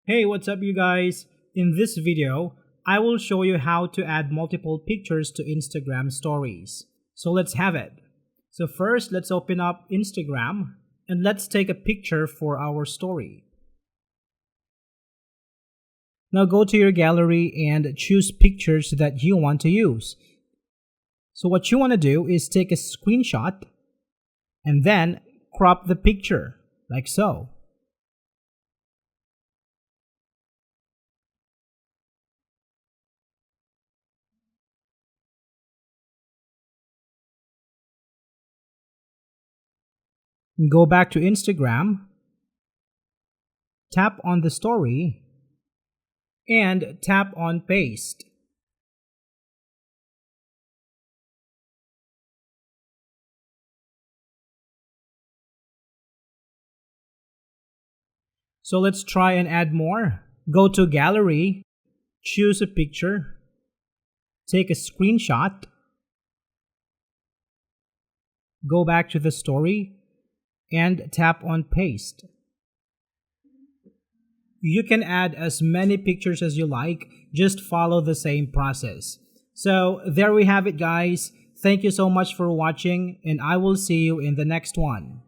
Hey, what's up you guys? In this video, I will show you how to add multiple pictures to Instagram stories. So let's have it. So first, let's open up Instagram and let's take a picture for our story. Now go to your gallery and choose pictures that you want to use. So what you want to do is take a screenshot and then crop the picture like so. Go back to Instagram, tap on the story, and tap on paste. So let's try and add more. Go to gallery, choose a picture, take a screenshot, go back to the story, and tap on paste. You can add as many pictures as you like, just follow the same process. So there we have it guys. Thank you so much for watching and I will see you in the next one.